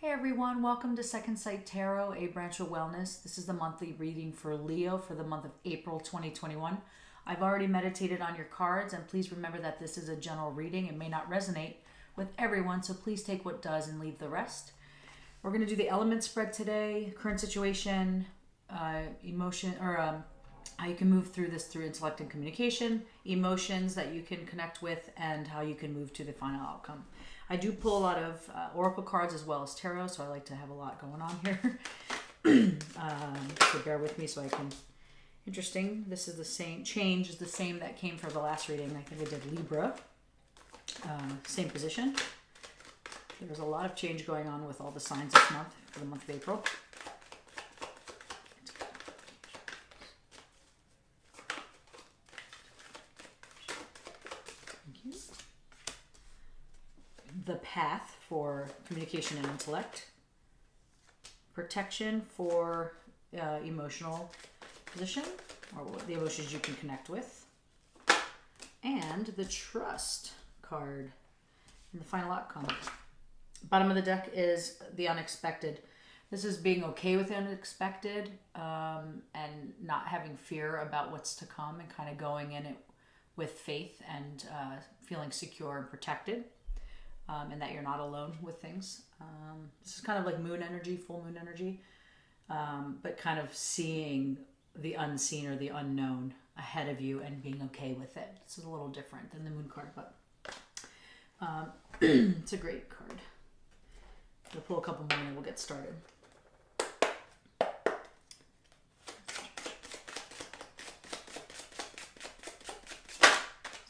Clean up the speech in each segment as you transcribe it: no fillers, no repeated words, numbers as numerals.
Hey everyone, welcome to Second Sight Tarot, a branch of wellness. This is the monthly reading for Leo for the month of April 2021. I've already meditated on your cards, and please remember that this is a general reading. It may not resonate with everyone, so please take what does and leave the rest. We're going to do the element spread today, current situation, emotion, or how you can move through this through intellect and communication, emotions that you can connect with, and how you can move to the final outcome. I do pull a lot of oracle cards as well as tarot, so I like to have a lot going on here. So bear with me so I can... Interesting. This is the same. Change is the same that came for the last reading. I think I did Libra. Same position. There's a lot of change going on with all the signs this month, for the month of April. The path for communication and intellect, protection for emotional position, or the emotions you can connect with, and the trust card in the final outcome. Bottom of the deck is the unexpected. This is being okay with the unexpected, and not having fear about what's to come, and kind of going in it with faith and feeling secure and protected. And that you're not alone with things. This is kind of like moon energy, full moon energy, but kind of seeing the unseen or the unknown ahead of you and being okay with it. This is a little different than the moon card, but it's a great card. We'll pull a couple more and we'll get started.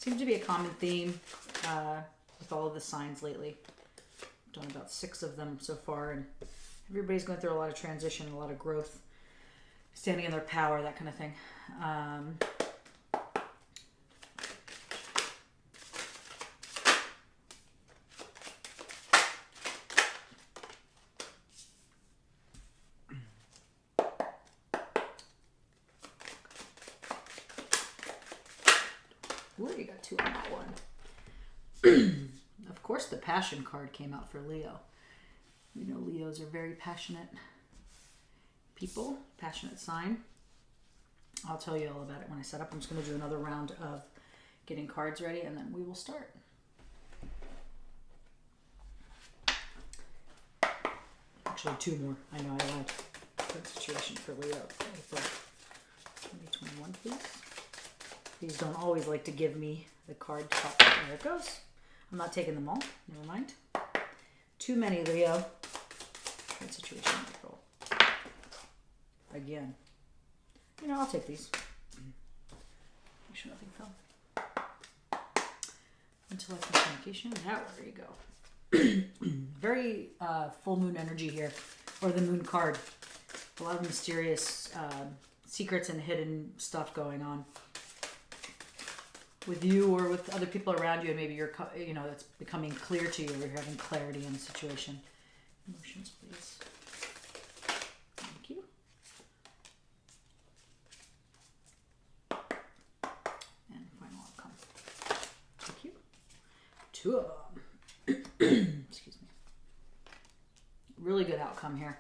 Seems to be a common theme with all of the signs lately. I've done about 6 of them so far, and everybody's going through a lot of transition, a lot of growth, standing in their power, that kind of thing. Ooh, you got 2 on that one. Of course, the passion card came out for Leo. You know, Leos are very passionate people, passionate sign. I'll tell you all about it when I set up. I'm just going to do another round of getting cards ready, and then we will start. Actually, 2 more. I know I lied. Good situation for Leo. April 2021, please. These don't always like to give me the card top. There it goes. I'm not taking them all. Never mind. Too many, Leo. Good situation, April. Again. You know, I'll take these. Make sure nothing fell. Intellect and communication. Now, there you go. Very full moon energy here. Or the moon card. A lot of mysterious secrets and hidden stuff going on with you or with other people around you, and maybe you're, you know, it's becoming clear to you, or you're having clarity in the situation. Emotions, please. Thank you. And final outcome. Thank you. 2 of them. Excuse me. Really good outcome here.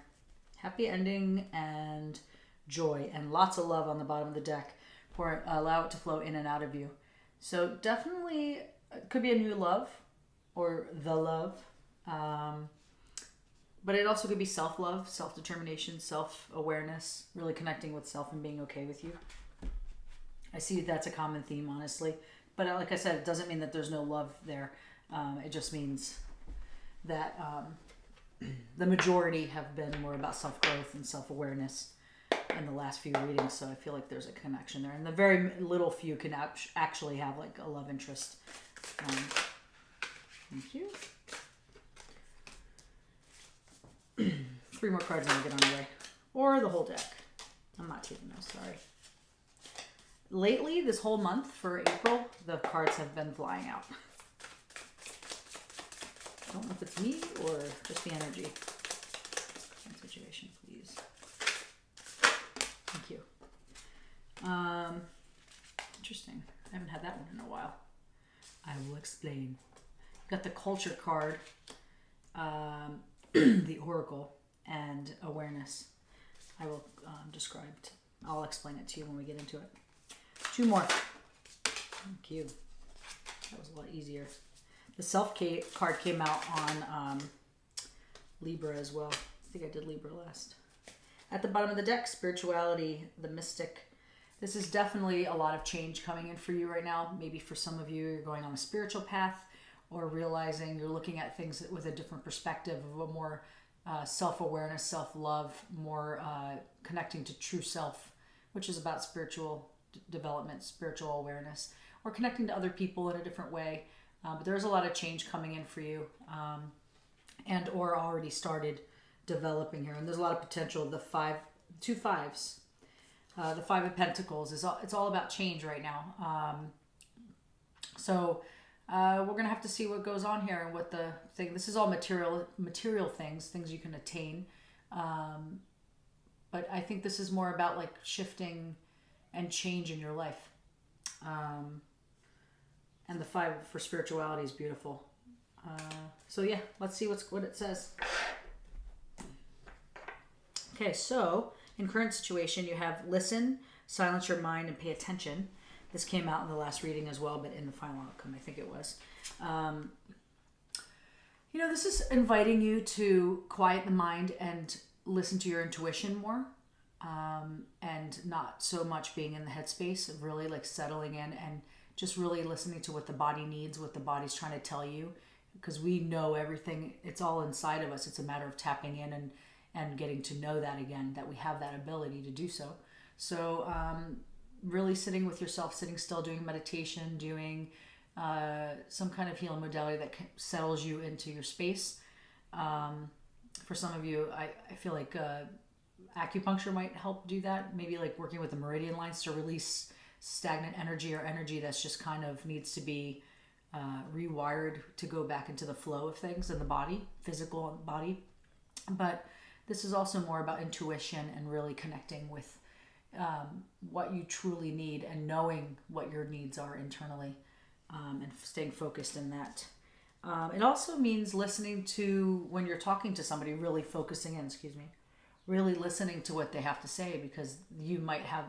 Happy ending and joy, and lots of love on the bottom of the deck. For allow it to flow in and out of you. So definitely it could be a new love or the love. But it also could be self-love, self-determination, self-awareness, really connecting with self and being okay with you. I see that's a common theme, honestly. But like I said, it doesn't mean that there's no love there. It just means that the majority have been more about self-growth and self-awareness in the last few readings, so I feel like there's a connection there, and the very little few can actually have like a love interest. Thank you. 3 more cards and I'll get on the way, or the whole deck. I'm not taking those, sorry. Lately, this whole month for April, the cards have been flying out. I don't know if it's me or just the energy. Situation, please. Thank you. Interesting. I haven't had that one in a while. I will explain. Got the culture card. the Oracle and awareness. I will I'll explain it to you when we get into it. 2 more. Thank you. That was a lot easier. The Self card came out on Libra as well. I think I did Libra last. At the bottom of the deck, spirituality, the mystic. This is definitely a lot of change coming in for you right now. Maybe for some of you, you're going on a spiritual path, or realizing you're looking at things with a different perspective, of a more self-awareness, self-love, more connecting to true self, which is about spiritual development, spiritual awareness, or connecting to other people in a different way. But there's a lot of change coming in for you, and or already started developing here. And there's a lot of potential. The 2 5s. The 5 of Pentacles it's all about change right now. So we're gonna have to see what goes on here and what the thing. This is all material things you can attain. But I think this is more about like shifting and change in your life. And the 5 for spirituality is beautiful. So yeah, let's see what it says. Okay, so in current situation, you have listen, silence your mind, and pay attention. This came out in the last reading as well, but in the final outcome, I think it was. This is inviting you to quiet the mind and listen to your intuition more, and not so much being in the headspace of really like settling in and just really listening to what the body needs, what the body's trying to tell you, because we know everything. It's all inside of us. It's a matter of tapping in and getting to know that again, that we have that ability to do so. So really sitting with yourself, sitting still, doing meditation, doing some kind of healing modality that settles you into your space. For some of you, I feel like acupuncture might help do that. Maybe like working with the meridian lines to release stagnant energy, or energy that's just kind of needs to be rewired to go back into the flow of things in the body, physical body. But this is also more about intuition and really connecting with what you truly need and knowing what your needs are internally, and staying focused in that. It also means listening to, when you're talking to somebody, really focusing in, really listening to what they have to say, because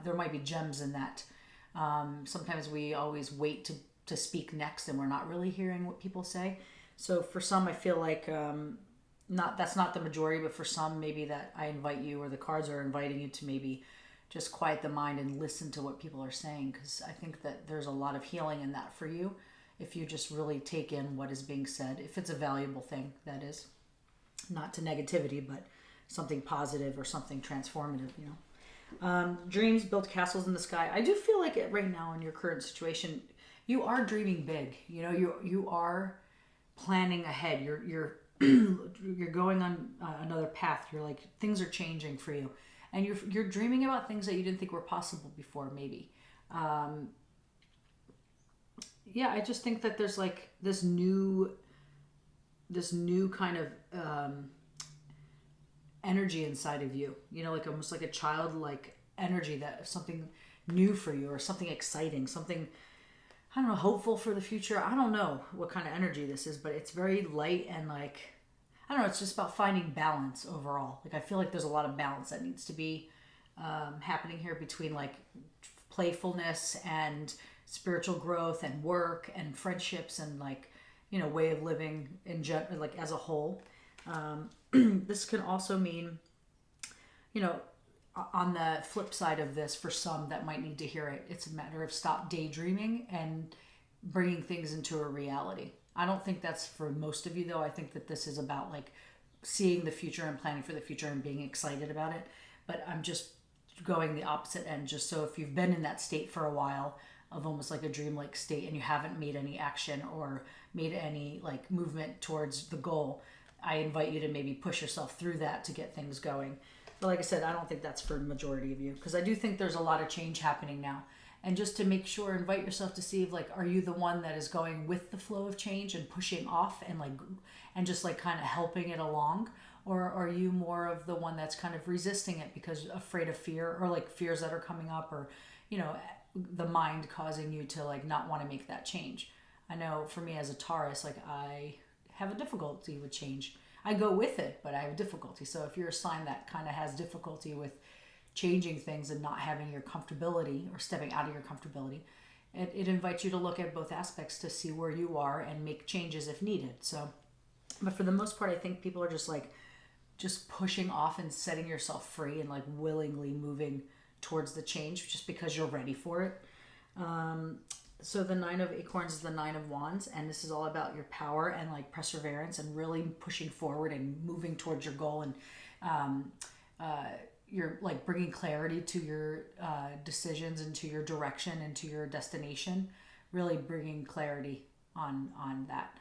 there might be gems in that. Sometimes we always wait to speak next, and we're not really hearing what people say. So for some, I feel like that's not the majority, but for some, maybe that I invite you, or the cards are inviting you to maybe just quiet the mind and listen to what people are saying, because I think that there's a lot of healing in that for you if you just really take in what is being said, if it's a valuable thing, that is. Not to negativity, but something positive or something transformative, Dreams build castles in the sky. I do feel like right now in your current situation, you are dreaming big. You are planning ahead. You're you're going on another path. You're like, things are changing for you, and you're dreaming about things that you didn't think were possible before. Maybe, I just think that there's like this new kind of energy inside of you. Like almost like a childlike energy, that something new for you, or something exciting, something, I don't know, hopeful for the future. I don't know what kind of energy this is, but it's very light and like, I don't know, it's just about finding balance overall. Like I feel like there's a lot of balance that needs to be happening here between like playfulness and spiritual growth and work and friendships and like, way of living in general, like as a whole. This can also mean, on the flip side of this, for some that might need to hear it, it's a matter of stop daydreaming and bringing things into a reality. I don't think that's for most of you, though. I think that this is about like seeing the future and planning for the future and being excited about it. But I'm just going the opposite end, just so if you've been in that state for a while of almost like a dreamlike state and you haven't made any action or made any like movement towards the goal, I invite you to maybe push yourself through that to get things going. But like I said, I don't think that's for the majority of you, because I do think there's a lot of change happening now. And just to make sure, invite yourself to see if like, are you the one that is going with the flow of change and pushing off and just like kind of helping it along? Or are you more of the one that's kind of resisting it because afraid of fear, or like fears that are coming up, or, the mind causing you to like not want to make that change? I know for me as a Taurus, like I have a difficulty with change. I go with it, but I have difficulty. So if you're a sign that kind of has difficulty with changing things and not having your comfortability or stepping out of your comfortability, it invites you to look at both aspects to see where you are and make changes if needed. So, but for the most part, I think people are just pushing off and setting yourself free and like willingly moving towards the change just because you're ready for it. So the Nine of Acorns is the Nine of Wands, and this is all about your power and like perseverance and really pushing forward and moving towards your goal, and you're like bringing clarity to your decisions and to your direction and to your destination, really bringing clarity on that.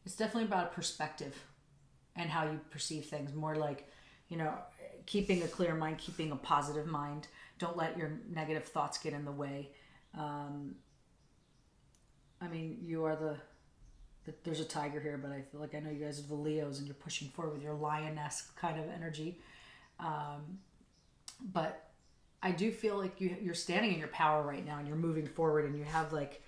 It's definitely about perspective and how you perceive things, more like, keeping a clear mind, keeping a positive mind. Don't let your negative thoughts get in the way. You are there's a tiger here, but I feel like I know you guys are the Leos and you're pushing forward with your lioness kind of energy. But I do feel like you're standing in your power right now and you're moving forward and you have like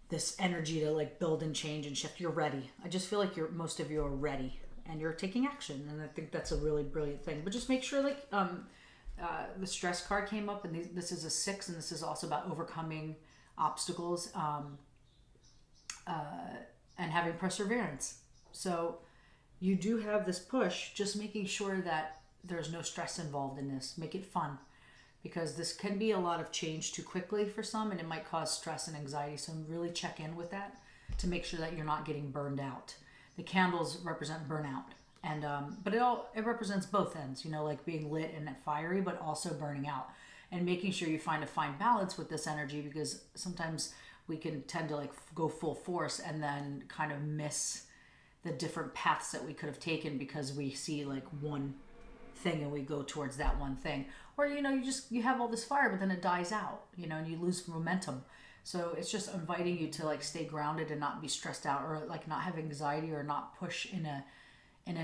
this energy to like build and change and shift. You're ready. I just feel like most of you are ready and you're taking action. And I think that's a really brilliant thing. But just make sure like, the stress card came up, and this is a 6, and this is also about overcoming obstacles and having perseverance. So you do have this push, just making sure that there's no stress involved in this. Make it fun, because this can be a lot of change too quickly for some, and it might cause stress and anxiety. So really check in with that to make sure that you're not getting burned out. The candles represent burnout. And but it represents both ends, like being lit and fiery, but also burning out, and making sure you find a fine balance with this energy, because sometimes we can tend to like go full force and then kind of miss the different paths that we could have taken because we see like one thing and we go towards that one thing, or you have all this fire but then it dies out, and you lose momentum. So it's just inviting you to like stay grounded and not be stressed out, or like not have anxiety, or not push in an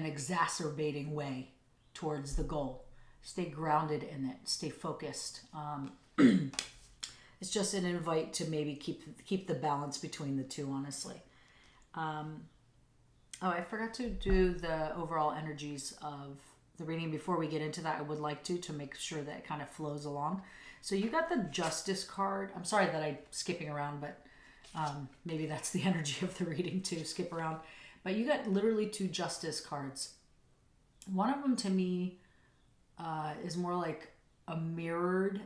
exacerbating way towards the goal. Stay grounded in it. Stay focused. It's just an invite to maybe keep the balance between the two, honestly. I forgot to do the overall energies of the reading. Before we get into that, I would like to make sure that it kind of flows along. So you got the Justice card. I'm sorry that I'm skipping around, but maybe that's the energy of the reading to skip around. But you got literally 2 Justice cards. One of them to me is more like a mirrored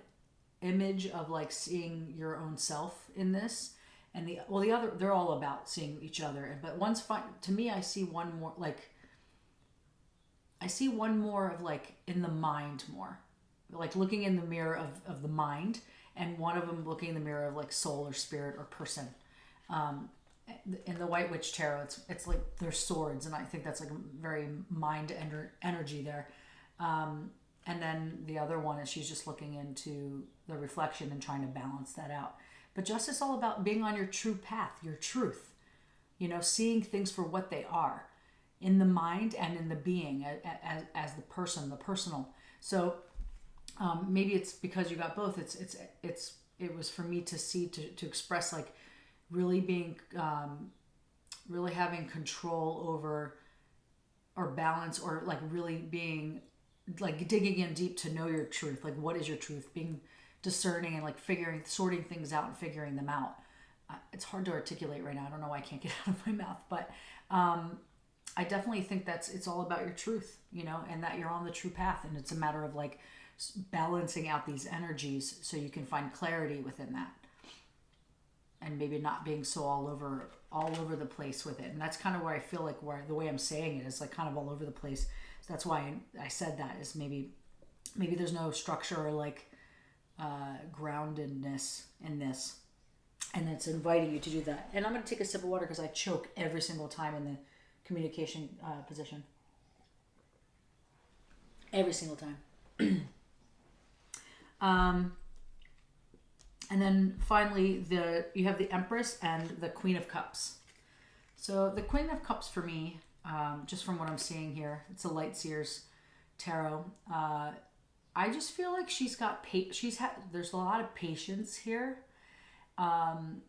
image of like seeing your own self in this. And the other, they're all about seeing each other. But one's fine. To me, I see one more of like in the mind more. Like looking in the mirror of the mind. And one of them looking in the mirror of like soul or spirit or person. In the White Witch Tarot, it's like they're swords, and I think that's like a very mind energy there. And then the other one is she's just looking into the reflection and trying to balance that out. But Justice is all about being on your true path, your truth. Seeing things for what they are, in the mind and in the being, as the person, the personal. So maybe it's because you got both. It was for me to see to express like. Really being, really having control over, or balance, or like really being, like digging in deep to know your truth. Like, what is your truth? Being discerning and like sorting things out and figuring them out. It's hard to articulate right now. I don't know why I can't get it out of my mouth, but I definitely think it's all about your truth, and that you're on the true path, and it's a matter of like balancing out these energies so you can find clarity within that. And maybe not being so all over the place with it. And that's kind of where I feel like the way I'm saying it is like kind of all over the place. So that's why I said that, is maybe there's no structure or like groundedness in this. And it's inviting you to do that. And I'm going to take a sip of water because I choke every single time in the communication position. Every single time. And then finally, you have the Empress and the Queen of Cups. So the Queen of Cups for me, just from what I'm seeing here, it's a light SEER'S tarot. I just feel like there's a lot of patience here, and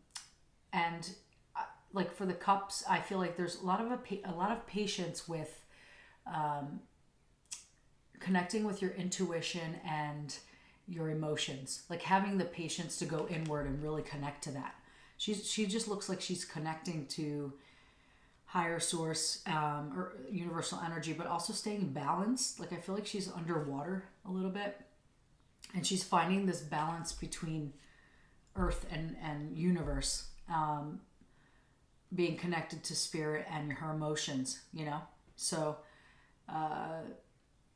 like for the cups, I feel like there's a lot of patience with connecting with your intuition and your emotions, like having the patience to go inward and really connect to that. She just looks like she's connecting to higher source, or universal energy, but also staying balanced. Like I feel like she's underwater a little bit, and she's finding this balance between earth and universe, being connected to spirit and her emotions, you know. So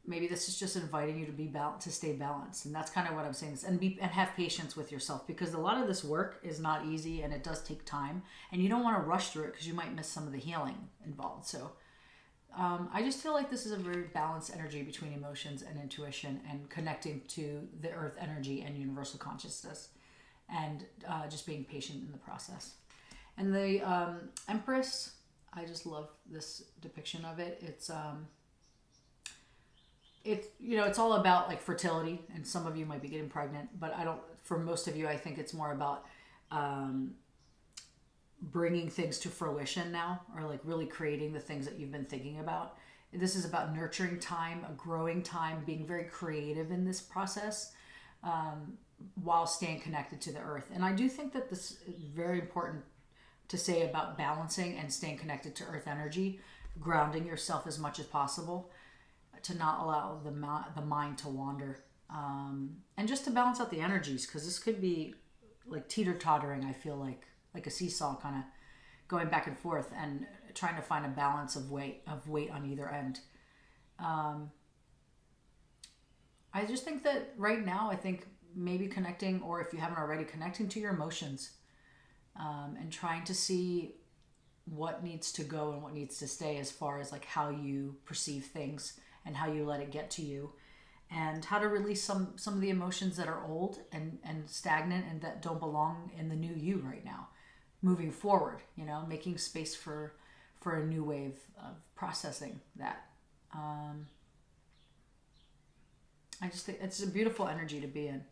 maybe this is just inviting you to to stay balanced, and that's kind of what I'm saying. And have patience with yourself, because a lot of this work is not easy and it does take time, and you don't want to rush through it because you might miss some of the healing involved. So I just feel like this is a very balanced energy between emotions and intuition, and connecting to the earth energy and universal consciousness, and just being patient in the process. And the Empress, I just love this depiction of it. It's it's all about like fertility, and some of you might be getting pregnant, but for most of you, I think it's more about bringing things to fruition now, or like really creating the things that you've been thinking about. This is about nurturing time, a growing time, being very creative in this process, while staying connected to the earth. And I do think that this is very important to say about balancing and staying connected to earth energy, grounding yourself as much as possible, to not allow the mind to wander, and just to balance out the energies, because this could be like teeter-tottering. I feel like a seesaw, kind of going back and forth and trying to find a balance of weight on either end. I just think that right now, I think maybe connecting, or if you haven't already, connecting to your emotions, and trying to see what needs to go and what needs to stay, as far as like how you perceive things and how you let it get to you, and how to release some of the emotions that are old and stagnant and that don't belong in the new you right now. Moving forward, making space for a new wave of processing that. I just think it's a beautiful energy to be in.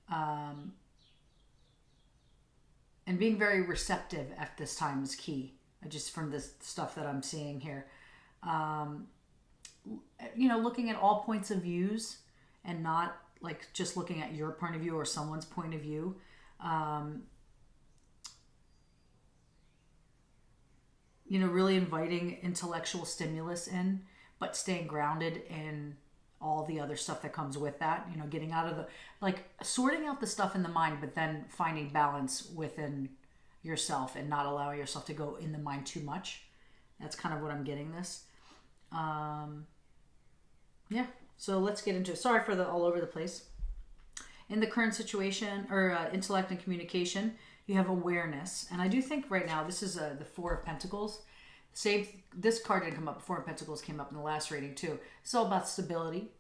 And being very receptive at this time is key, just from this stuff that I'm seeing here. Looking at all points of views, and not like just looking at your point of view or someone's point of view. Really inviting intellectual stimulus in, but staying grounded in all the other stuff that comes with that. Getting out of sorting out the stuff in the mind, but then finding balance within yourself and not allowing yourself to go in the mind too much. That's kind of what I'm getting this. Yeah, so let's get into it. Sorry for the all over the place. In the current situation, or intellect and communication, you have awareness. And I do think right now, this is the Four of Pentacles. This card didn't come up. Four of Pentacles came up in the last reading too. It's all about stability,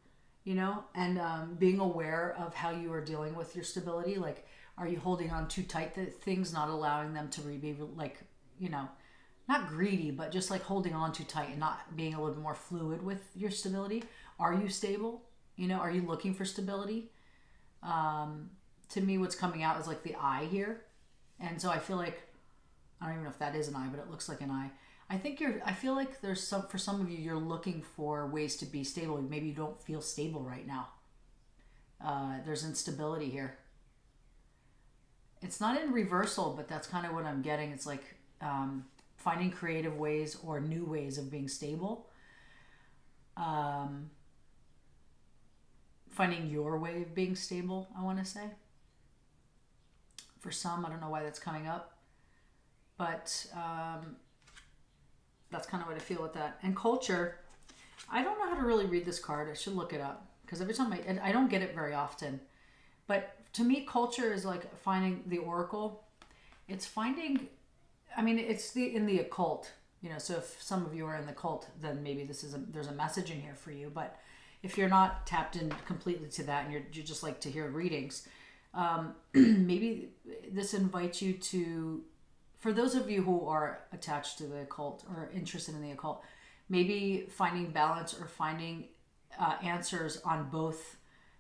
and being aware of how you are dealing with your stability. Like, are you holding on too tight to things, not allowing them to be like, not greedy, but just like holding on too tight and not being a little bit more fluid with your stability? Are you stable? Are you looking for stability? To me, what's coming out is like the eye here. And so I feel like, I don't even know if that is an eye, but it looks like an eye. I feel like for some of you, you're looking for ways to be stable. Maybe you don't feel stable right now. There's instability here. It's not in reversal, but that's kind of what I'm getting. It's like finding creative ways or new ways of being stable. Finding your way of being stable, I want to say. For some, I don't know why that's coming up, but that's kind of what I feel with that. And culture, I don't know how to really read this card. I should look it up, because every time I don't get it very often. But to me, culture is like finding the oracle. It's finding, it's in the occult, so if some of you are in the cult, then maybe there's a message in here for you. But if you're not tapped in completely to that, and you just like to hear readings, maybe this invites you to, for those of you who are attached to the occult or interested in the occult, maybe finding balance or finding answers on both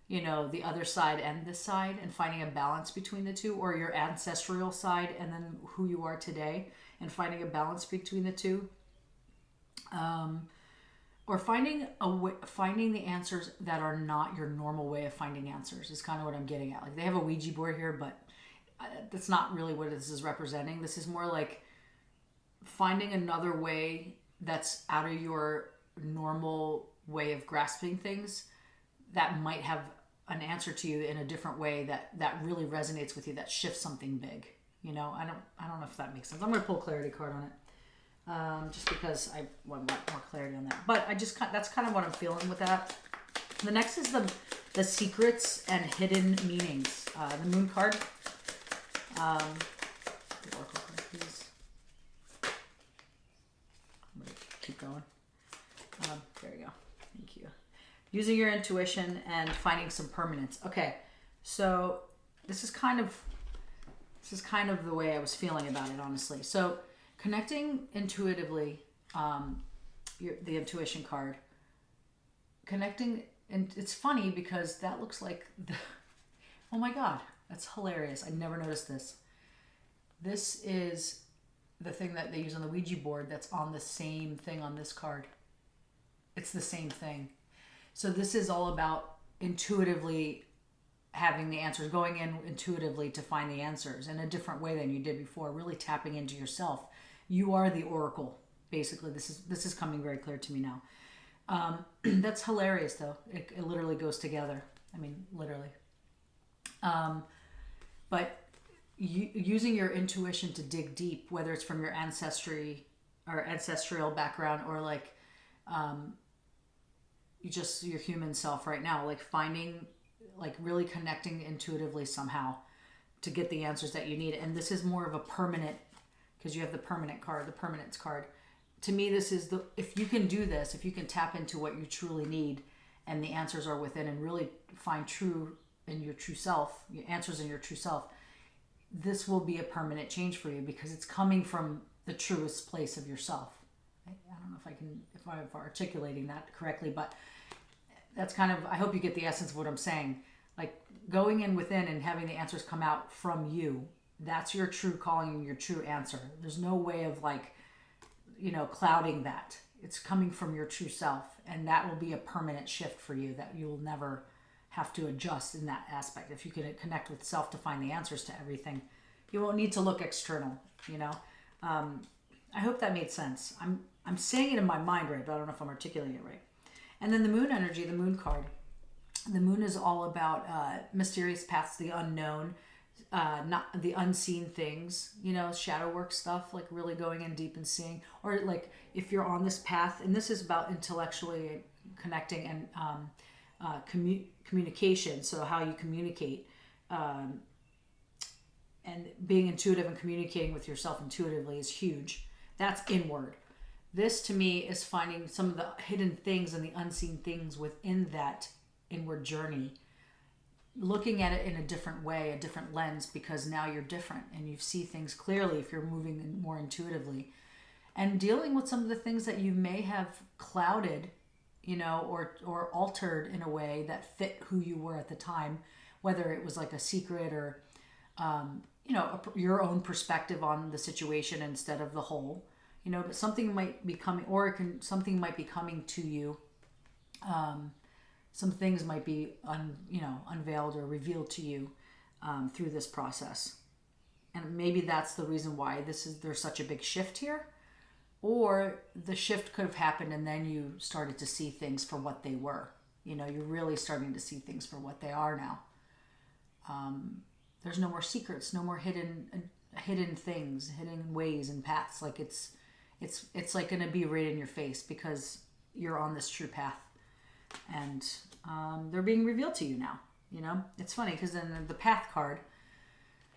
you know, the other side and this side, and finding a balance between the two, or your ancestral side and then who you are today, and finding a balance between the two. Or finding the answers that are not your normal way of finding answers is kind of what I'm getting at. Like, they have a Ouija board here, but that's not really what this is representing. This is more like finding another way that's out of your normal way of grasping things, that might have an answer to you in a different way that really resonates with you, that shifts something big. You know, I don't know if that makes sense. I'm going to pull a clarity card on it, just because I want more clarity on that. But that's kind of what I'm feeling with that. The next is the secrets and hidden meanings. The Moon card. The Oracle card, please. I'm going to keep going. There we go. Thank you. Using your intuition and finding some permanence. Okay, so this is kind of the way I was feeling about it, honestly. So connecting intuitively, the intuition card. Connecting, and it's funny because that looks like oh my God, that's hilarious. I never noticed this. This is the thing that they use on the Ouija board that's on the same thing on this card. It's the same thing. So this is all about intuitively having the answers, going in intuitively to find the answers in a different way than you did before, really tapping into yourself. You are the oracle, basically. This is coming very clear to me now. That's hilarious, though. It literally goes together. I mean, literally. But using your intuition to dig deep, whether it's from your ancestry or ancestral background, or like just your human self right now, like finding, like really connecting intuitively somehow to get the answers that you need. And this is more of a permanent, because you have the permanent card, the permanence card. To me, this is if you can do this, if you can tap into what you truly need and the answers are within, and really find true in your true self, your answers in your true self, this will be a permanent change for you, because it's coming from the truest place of yourself. I don't know if I'm articulating that correctly, but that's kind of, I hope you get the essence of what I'm saying. Like, going in within and having the answers come out from you, that's your true calling and your true answer. There's no way of, like, you know, clouding that. It's coming from your true self, and that will be a permanent shift for you that you'll never have to adjust in that aspect. If you can connect with self to find the answers to everything, you won't need to look external, you know. I hope that made sense. I'm saying it in my mind right, but I don't know if I'm articulating it right. And then the Moon energy, the Moon card. The Moon is all about mysterious paths, the unknown, not the unseen things, you know, shadow work stuff, like really going in deep and seeing. Or like if you're on this path, and this is about intellectually connecting and communication, so how you communicate, and being intuitive and communicating with yourself intuitively is huge. That's inward. This, to me, is finding some of the hidden things and the unseen things within that inward journey, looking at it in a different way, a different lens, because now you're different and you see things clearly if you're moving more intuitively, and dealing with some of the things that you may have clouded, you know, or altered in a way that fit who you were at the time, whether it was like a secret or, you know, your own perspective on the situation instead of the whole. You know, but something might be coming, or something might be coming to you. Some things might be unveiled or revealed to you through this process, and maybe that's the reason why there's such a big shift here, or the shift could have happened and then you started to see things for what they were. You know, you're really starting to see things for what they are now. There's no more secrets, no more hidden things, hidden ways and paths. Like it's like going to be right in your face because you're on this true path, and they're being revealed to you now. You know, it's funny because then the path card.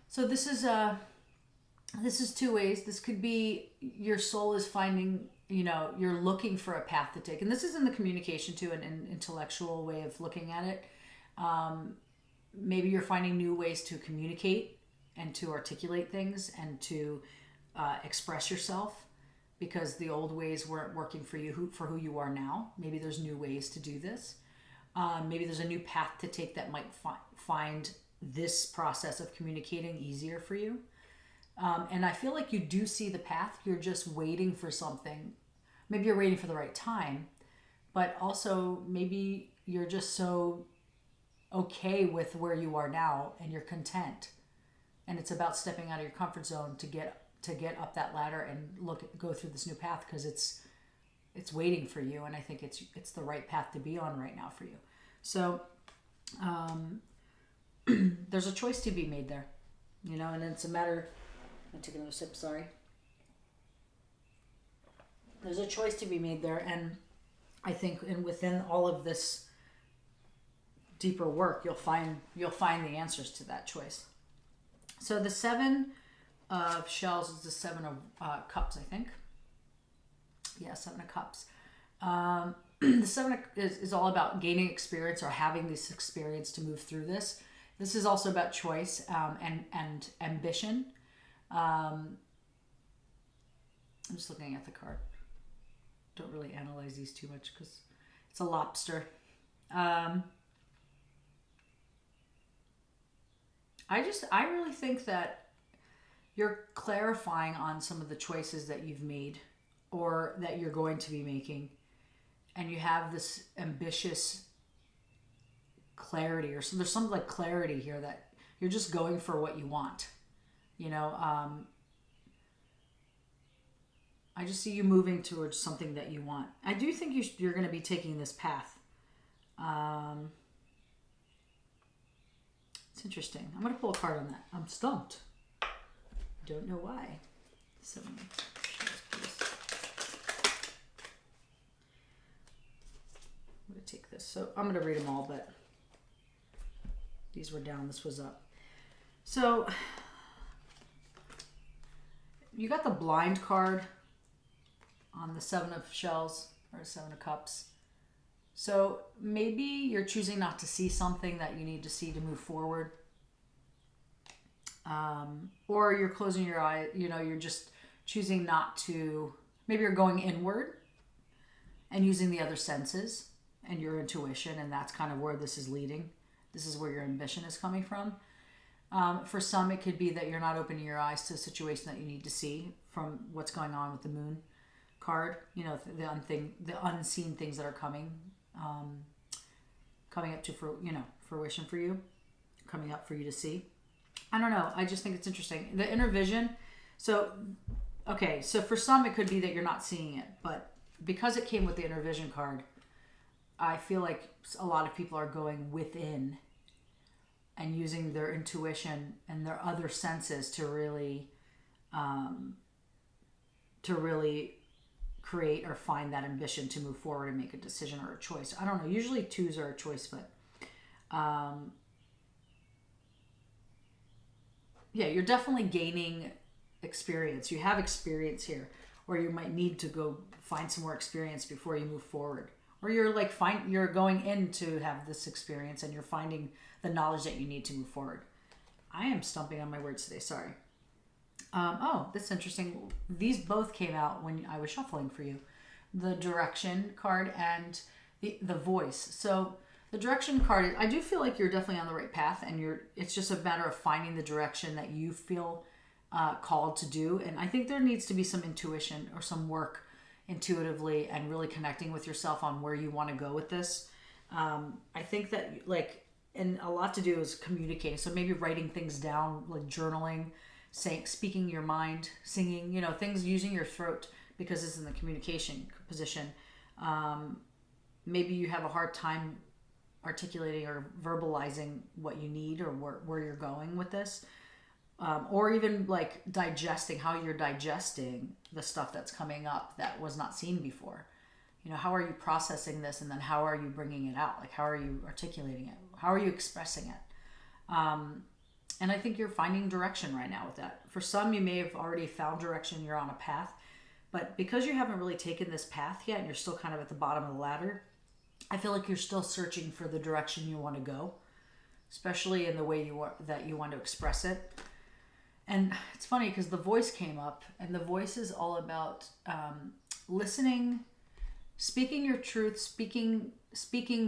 So this is two ways. This could be your soul is finding, you know, you're looking for a path to take, and this is in the communication too, an intellectual way of looking at it. Maybe you're finding new ways to communicate and to articulate things and to express yourself, because the old ways weren't working for you, for who you are now. Maybe there's new ways to do this. Maybe there's a new path to take that might find this process of communicating easier for you. And I feel like you do see the path. You're just waiting for something. Maybe you're waiting for the right time, but also maybe you're just so okay with where you are now and you're content. And it's about stepping out of your comfort zone to get up that ladder and go through this new path, because it's waiting for you. And I think it's the right path to be on right now for you. So there's a choice to be made there, you know, and it's a matter. I'm taking another sip, sorry. There's a choice to be made there, and I think within all of this deeper work, you'll find the answers to that choice. So the 7 of shells is the 7 of cups, I think. Yeah, 7 of cups. The 7 is all about gaining experience or having this experience to move through this. This is also about choice and ambition. I'm just looking at the card. Don't really analyze these too much because it's a lobster. I really think that you're clarifying on some of the choices that you've made or that you're going to be making, and you have this ambitious clarity, or so there's some like clarity here that you're just going for what you want. You know, I just see you moving towards something that you want. I do think you're going to be taking this path. It's interesting. I'm going to pull a card on that. I'm stumped. Don't know why. 7 of shells, please. I'm going to take this. So I'm going to read them all, but these were down. This was up. So you got the blind card on the 7 of shells or 7 of cups. So maybe you're choosing not to see something that you need to see to move forward. Or you're closing your eye, you know, you're just choosing not to, maybe you're going inward and using the other senses and your intuition, and that's kind of where this is leading. This is where your ambition is coming from. For some, it could be that you're not opening your eyes to a situation that you need to see from what's going on with the moon card. You know, the unseen things that are coming up to fruition for you, coming up for you to see. I don't know. I just think it's interesting. The inner vision. So, okay. So for some, it could be that you're not seeing it, but because it came with the inner vision card, I feel like a lot of people are going within and using their intuition and their other senses to really create or find that ambition to move forward and make a decision or a choice. I don't know. Usually 2s are a choice, but yeah, you're definitely gaining experience. You have experience here, or you might need to go find some more experience before you move forward. Or you're like you're going in to have this experience and you're finding the knowledge that you need to move forward. I am stumping on my words today. Sorry. Oh, that's interesting. These both came out when I was shuffling for you. The direction card and the voice. So the direction card, I do feel like you're definitely on the right path, and it's just a matter of finding the direction that you feel called to do. And I think there needs to be some intuition or some work intuitively and really connecting with yourself on where you want to go with this. I think that and a lot to do is communicating. So maybe writing things down, like journaling, speaking your mind, singing, things, using your throat, because it's in the communication position. Maybe you have a hard time articulating or verbalizing what you need or where you're going with this. Or even like how you're digesting the stuff that's coming up that was not seen before. How are you processing this, and then how are you bringing it out? Like, how are you articulating it? How are you expressing it? And I think you're finding direction right now with that. For some, you may have already found direction. You're on a path. But because you haven't really taken this path yet and you're still kind of at the bottom of the ladder, I feel like you're still searching for the direction you want to go, especially in the way that you want to express it. And it's funny because the voice came up, and the voice is all about listening. speaking your truth, speaking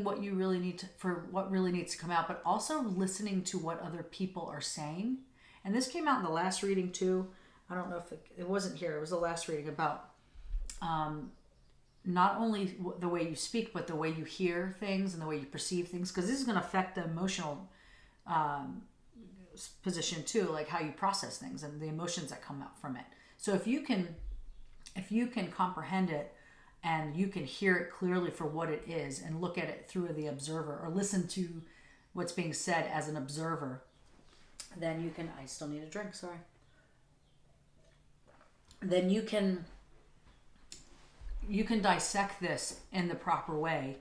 what you really need to, for what really needs to come out, but also listening to what other people are saying. And this came out in the last reading too. I don't know if it wasn't here. It was the last reading about not only the way you speak, but the way you hear things and the way you perceive things, because this is going to affect the emotional position too, like how you process things and the emotions that come out from it. So if you can comprehend it, and you can hear it clearly for what it is and look at it through the observer, or listen to what's being said as an observer, then you can, I still need a drink, sorry. Then you can dissect this in the proper way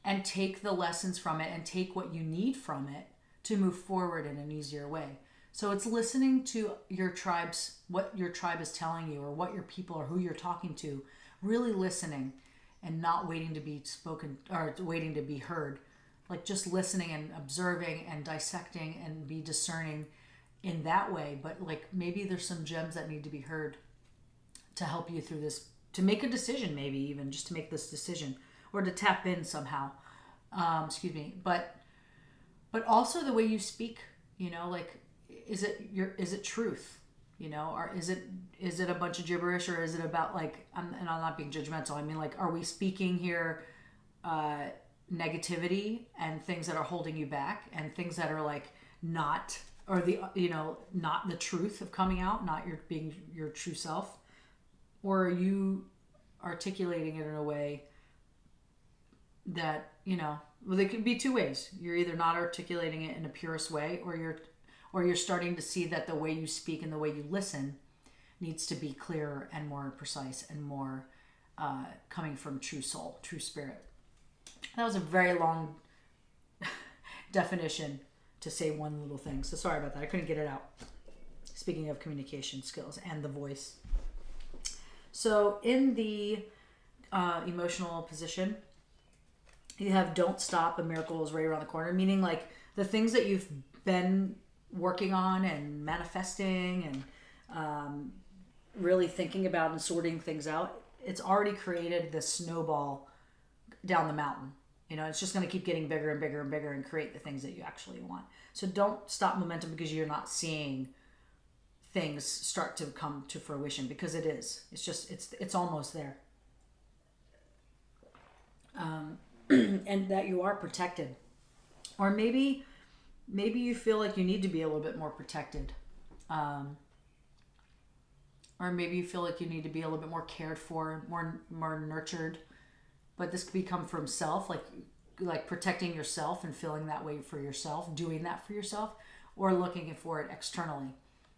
and take the lessons from it and take what you need from it to move forward in an easier way. So it's listening to your tribes, what your tribe is telling you, or what your people or who you're talking to, really listening and not waiting to be spoken or waiting to be heard. Like just listening and observing and dissecting and be discerning in that way. But like maybe there's some gems that need to be heard to help you through this, to make a decision, maybe even just to make this decision or to tap in somehow. But also the way you speak, you know, like, is it truth? You know, or is it a bunch of gibberish, or is it about like, and I'm not being judgmental, I mean, like, are we speaking here negativity and things that are holding you back and things that are like not, or the, you know, not the truth of coming out, not your being your true self? Or are you articulating it in a way that, you know, well, there could be two ways. You're either not articulating it in a purest way, or you're starting to see that the way you speak and the way you listen needs to be clearer and more precise and more coming from true soul, true spirit. That was a very long definition to say one little thing. So sorry about that. I couldn't get it out. Speaking of communication skills and the voice. So in the emotional position, you have don't stop, a miracle is right around the corner, meaning like the things that you've been working on and manifesting and really thinking about and sorting things out, it's already created this snowball down the mountain. You know, it's just going to keep getting bigger and bigger and bigger and create the things that you actually want. So don't stop momentum because you're not seeing things start to come to fruition, because it is. It's just, it's almost there. And that you are protected. Or maybe you feel like you need to be a little bit more protected. Or maybe you feel like you need to be a little bit more cared for, more nurtured. But this could come from self, like protecting yourself and feeling that way for yourself, doing that for yourself, or looking for it externally.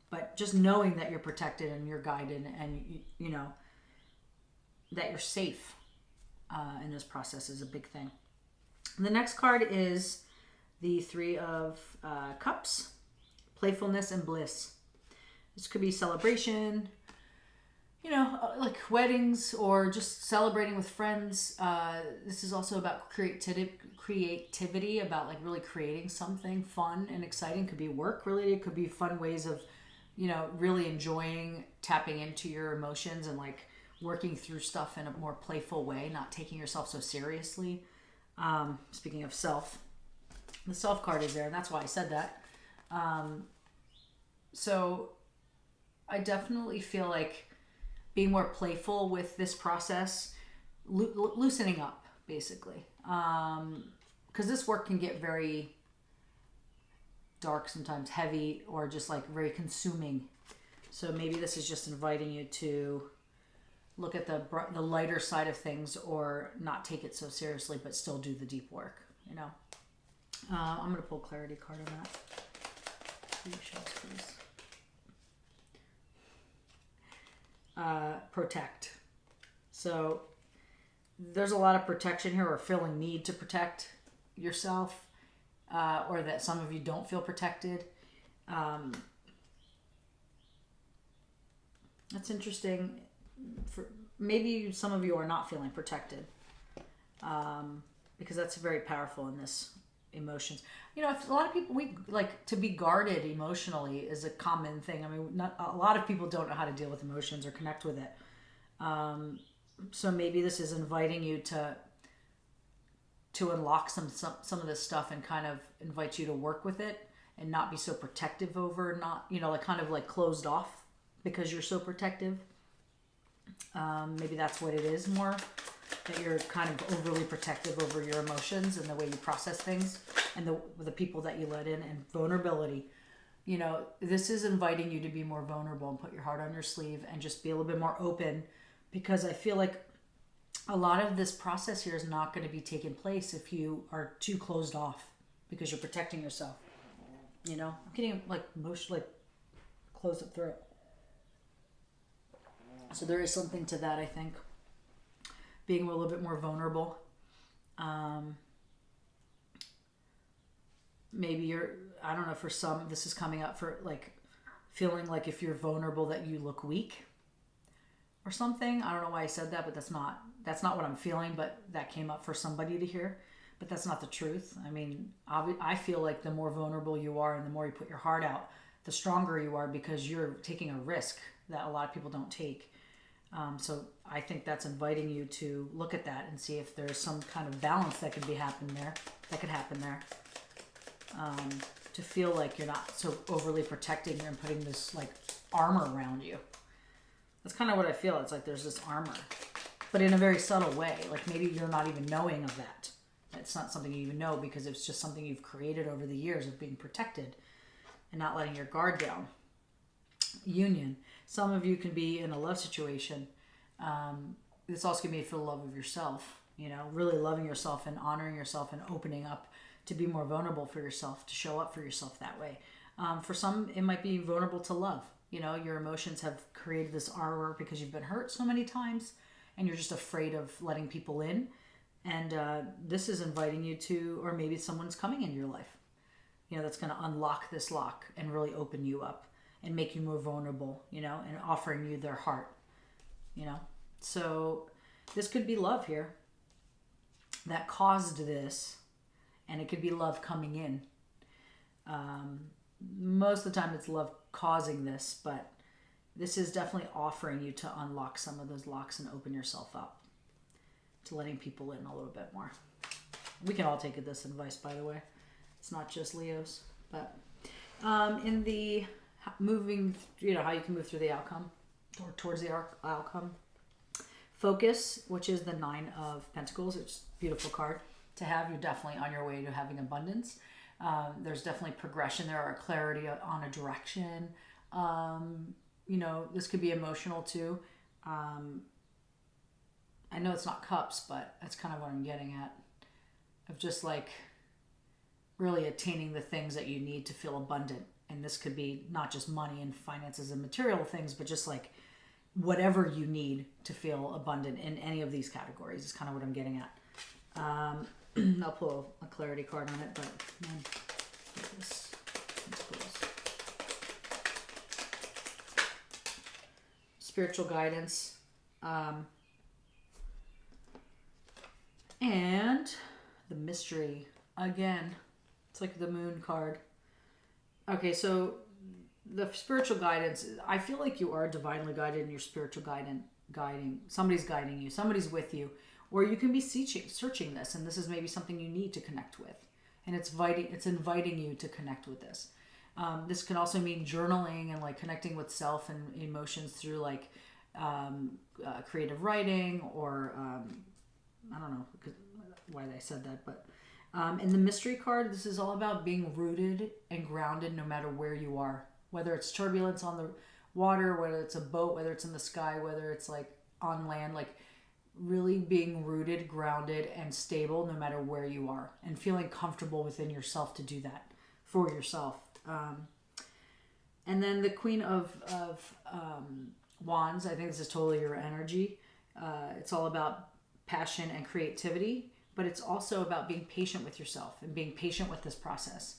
But just knowing that you're protected and you're guided, and you know that you're safe in this process is a big thing. And the next card is the Three of Cups, playfulness and bliss. This could be celebration, you know, like weddings or just celebrating with friends. This is also about creativity, about like really creating something fun and exciting. Could be work related, could be fun ways of, you know, really enjoying tapping into your emotions and like working through stuff in a more playful way, not taking yourself so seriously. Speaking of self, the self card is there, and that's why I said that. So I definitely feel like being more playful with this process, loosening up, basically. Because this work can get very dark sometimes, heavy, or just like very consuming. So maybe this is just inviting you to look at the lighter side of things, or not take it so seriously, but still do the deep work, you know. I'm going to pull clarity card on that. Please. Protect. So there's a lot of protection here, or feeling need to protect yourself, or that some of you don't feel protected. That's interesting. Maybe some of you are not feeling protected, because that's very powerful in this emotions. You know, a lot of people, we like to be guarded emotionally is a common thing. I mean, a lot of people don't know how to deal with emotions or connect with it. So maybe this is inviting you to unlock some of this stuff and kind of invite you to work with it and not be so protective over, not, you know, like kind of like closed off because you're so protective. Maybe that's what it is more, that you're kind of overly protective over your emotions and the way you process things and the people that you let in, and vulnerability. You know, this is inviting you to be more vulnerable and put your heart on your sleeve and just be a little bit more open, because I feel like a lot of this process here is not going to be taking place if you are too closed off because you're protecting yourself. You know, I'm getting like emotionally closed up through it. So there is something to that, I think. Being a little bit more vulnerable. Maybe you're, I don't know, for some, this is coming up for like feeling like if you're vulnerable that you look weak or something. I don't know why I said that, but that's not what I'm feeling, but that came up for somebody to hear. But that's not the truth. I mean, I feel like the more vulnerable you are and the more you put your heart out, the stronger you are, because you're taking a risk that a lot of people don't take. So I think that's inviting you to look at that and see if there's some kind of balance that could happen there. To feel like you're not so overly protecting and putting this like armor around you. That's kind of what I feel. It's like there's this armor, but in a very subtle way. Like maybe you're not even knowing of that. It's not something you even know because it's just something you've created over the years of being protected and not letting your guard down. Union. Some of you can be in a love situation. This also can be for the love of yourself. You know, really loving yourself and honoring yourself and opening up to be more vulnerable for yourself, to show up for yourself that way. For some, it might be vulnerable to love. You know, your emotions have created this armor because you've been hurt so many times and you're just afraid of letting people in. And this is inviting you to, or maybe someone's coming into your life, you know, that's going to unlock this lock and really open you up and make you more vulnerable, you know, and offering you their heart, you know. So this could be love here that caused this, and it could be love coming in. Most of the time it's love causing this, but this is definitely offering you to unlock some of those locks and open yourself up to letting people in a little bit more. We can all take this advice, by the way. It's not just Leos. But in the moving, you know, how you can move through the outcome or towards the outcome. Focus, which is the 9 of Pentacles. It's a beautiful card to have. You're definitely on your way to having abundance. There's definitely progression. There are clarity on a direction. You know, this could be emotional too. I know it's not cups, but that's kind of what I'm getting at. Of just like really attaining the things that you need to feel abundant. And this could be not just money and finances and material things, but just like whatever you need to feel abundant in any of these categories is kind of what I'm getting at. I'll pull a clarity card on it, but man, this spiritual guidance. And the mystery again. It's like the moon card. Okay, so the spiritual guidance, I feel like you are divinely guided in your spiritual guiding. Somebody's guiding you. Somebody's with you. Or you can be searching this, and this is maybe something you need to connect with. And it's inviting you to connect with this. This can also mean journaling and like connecting with self and emotions through like creative writing or I don't know why I said that, but in the mystery card, this is all about being rooted and grounded no matter where you are. Whether it's turbulence on the water, whether it's a boat, whether it's in the sky, whether it's like on land, like really being rooted, grounded, and stable no matter where you are, and feeling comfortable within yourself to do that for yourself. And then the Queen of Wands, I think this is totally your energy. It's all about passion and creativity, but it's also about being patient with yourself and being patient with this process.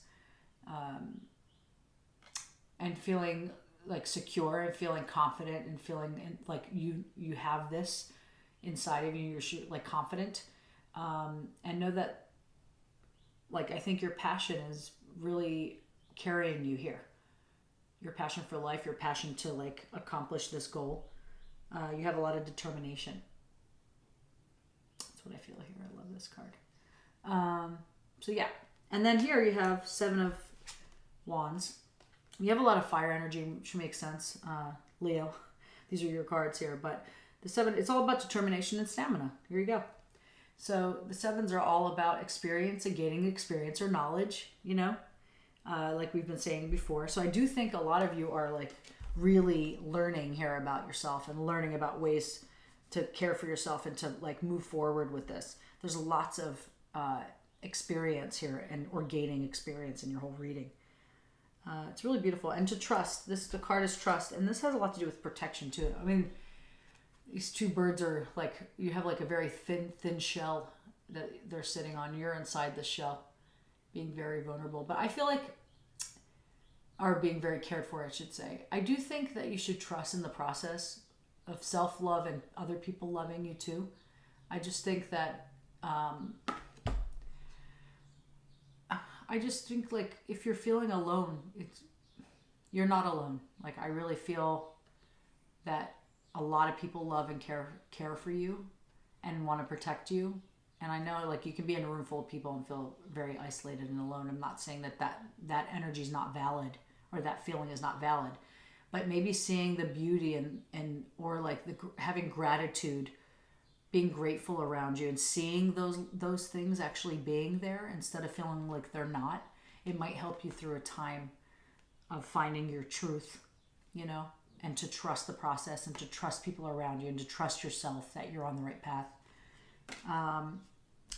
And feeling like secure and feeling confident and feeling like you have this inside of you, you're like confident, and know that like I think your passion is really carrying you here. Your passion for life, your passion to like accomplish this goal. You have a lot of determination. this card. So yeah. And then here you have Seven of Wands. You have a lot of fire energy, which makes sense. Leo, these are your cards here. But the seven, it's all about determination and stamina. Here you go. So the sevens are all about experience and gaining experience or knowledge, you know, like we've been saying before. So I do think a lot of you are like really learning here about yourself and learning about ways to care for yourself and to like move forward with this. There's lots of experience here and or gaining experience in your whole reading. It's really beautiful. And to trust, the card is trust. And this has a lot to do with protection too. I mean, these two birds are like, you have like a very thin shell that they're sitting on. You're inside the shell, being very vulnerable. But I feel like, or being very cared for, I should say. I do think that you should trust in the process of self-love and other people loving you too. I just think that, I just think like if you're feeling alone, you're not alone. Like I really feel that a lot of people love and care for you and want to protect you. And I know like you can be in a room full of people and feel very isolated and alone. I'm not saying that energy is not valid or that feeling is not valid, but maybe seeing the beauty and or like having gratitude, being grateful around you and seeing those things actually being there instead of feeling like they're not, it might help you through a time of finding your truth, you know, and to trust the process and to trust people around you and to trust yourself that you're on the right path.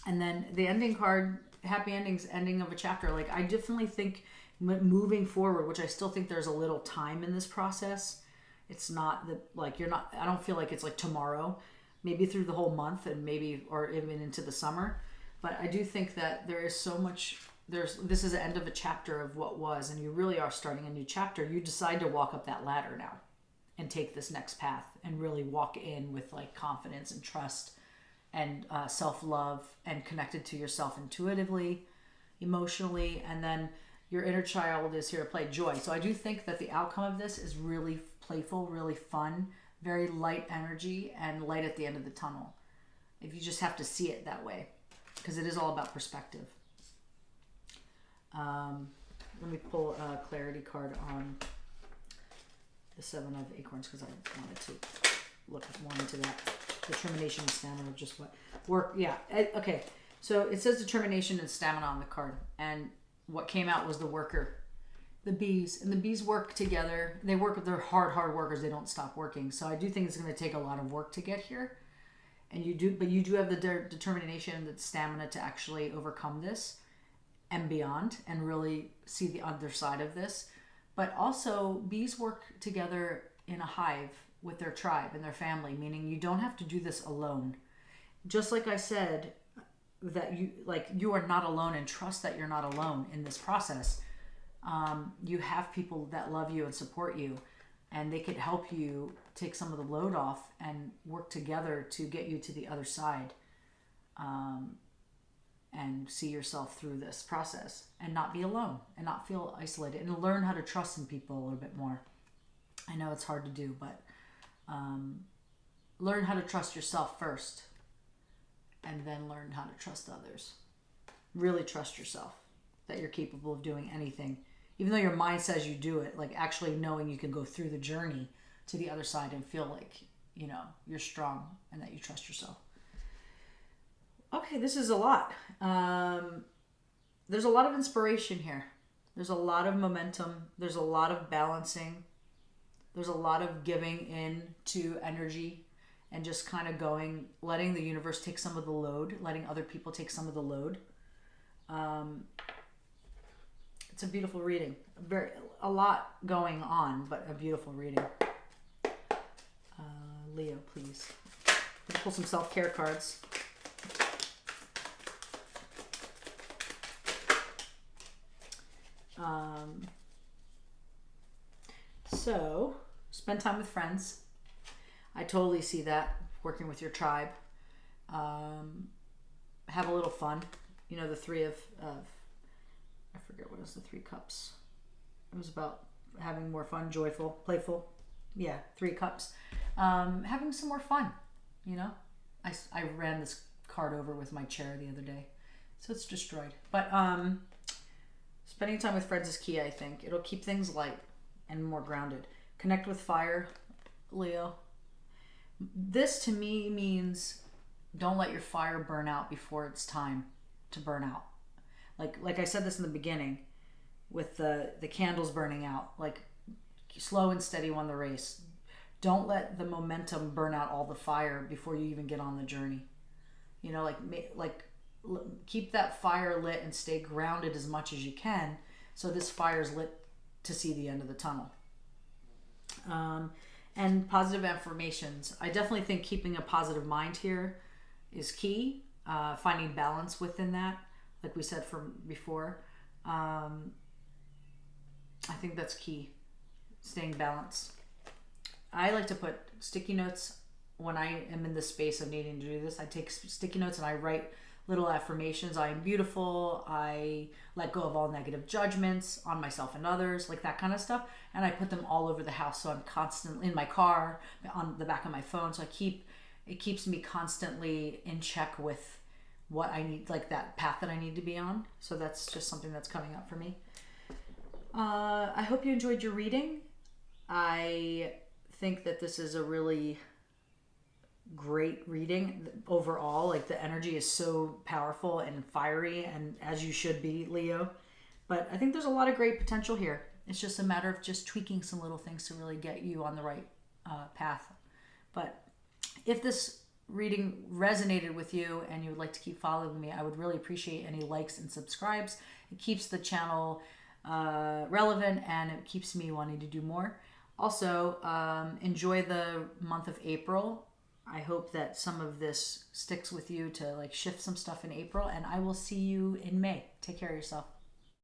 And then the ending card, happy endings, ending of a chapter. Like I definitely think moving forward, which I still think there's a little time in this process. It's not that like I don't feel like it's like tomorrow, maybe through the whole month and maybe, or even into the summer. But I do think that there is so much, this is the end of a chapter of what was, and you really are starting a new chapter. You decide to walk up that ladder now and take this next path and really walk in with like confidence and trust and self-love and connected to yourself intuitively, emotionally, and then your inner child is here to play joy. So I do think that the outcome of this is really playful, really fun, very light energy and light at the end of the tunnel. If you just have to see it that way, because it is all about perspective. Let me pull a clarity card on the Seven of Acorns because I wanted to look more into that. Determination and stamina, just what work. Yeah. Okay. So it says determination and stamina on the card, and what came out was the worker, the bees, and the bees work together. They work. They're hard workers. They don't stop working. So I do think it's going to take a lot of work to get here, and you do have the determination, the stamina to actually overcome this and beyond, and really see the other side of this. But also, bees work together in a hive with their tribe and their family, meaning you don't have to do this alone. Just like I said, that you are not alone, and trust that you're not alone in this process. You have people that love you and support you, and they could help you take some of the load off and work together to get you to the other side, and see yourself through this process and not be alone and not feel isolated, and learn how to trust in people a little bit more. I know it's hard to do, but learn how to trust yourself first and then learn how to trust others. Really trust yourself that you're capable of doing anything, even though your mind says you do it. Like actually knowing you can go through the journey to the other side and feel like, you know, you're strong and that you trust yourself. Okay, this is a lot. There's a lot of inspiration here. There's a lot of momentum. There's a lot of balancing. There's a lot of giving in to energy and just kind of going, letting the universe take some of the load, letting other people take some of the load. It's a beautiful reading. A lot going on, but a beautiful reading. Leo, please. Let's pull some self-care cards. So, spend time with friends. I totally see that, working with your tribe. Have a little fun. You know, the three of I forget what was the 3 cups. It was about having more fun, joyful, playful. Yeah, 3 cups. Having some more fun, you know. I ran this card over with my chair the other day. So it's destroyed. But spending time with friends is key, I think. It'll keep things light and more grounded. Connect with fire, Leo. This to me means don't let your fire burn out before it's time to burn out. Like I said this in the beginning with the candles burning out. Like, slow and steady won the race. Don't let the momentum burn out all the fire before you even get on the journey. You know, keep that fire lit and stay grounded as much as you can, so this fire's lit to see the end of the tunnel. And positive affirmations. I definitely think keeping a positive mind here is key. Finding balance within that, like we said from before. I think that's key. Staying balanced. I like to put sticky notes when I am in the space of needing to do this. I take sticky notes and I write little affirmations. I am beautiful. I let go of all negative judgments on myself and others, like that kind of stuff. And I put them all over the house. So I'm constantly in my car, on the back of my phone. So it keeps me constantly in check with what I need, like that path that I need to be on. So that's just something that's coming up for me. I hope you enjoyed your reading. I think that this is a really great reading overall. Like, the energy is so powerful and fiery, and as you should be, Leo. But I think there's a lot of great potential here. It's just a matter of just tweaking some little things to really get you on the right path. But if this reading resonated with you and you would like to keep following me, I would really appreciate any likes and subscribes. It keeps the channel relevant, and it keeps me wanting to do more. Also, enjoy the month of April. I hope that some of this sticks with you to like shift some stuff in April, and I will see you in May. Take care of yourself.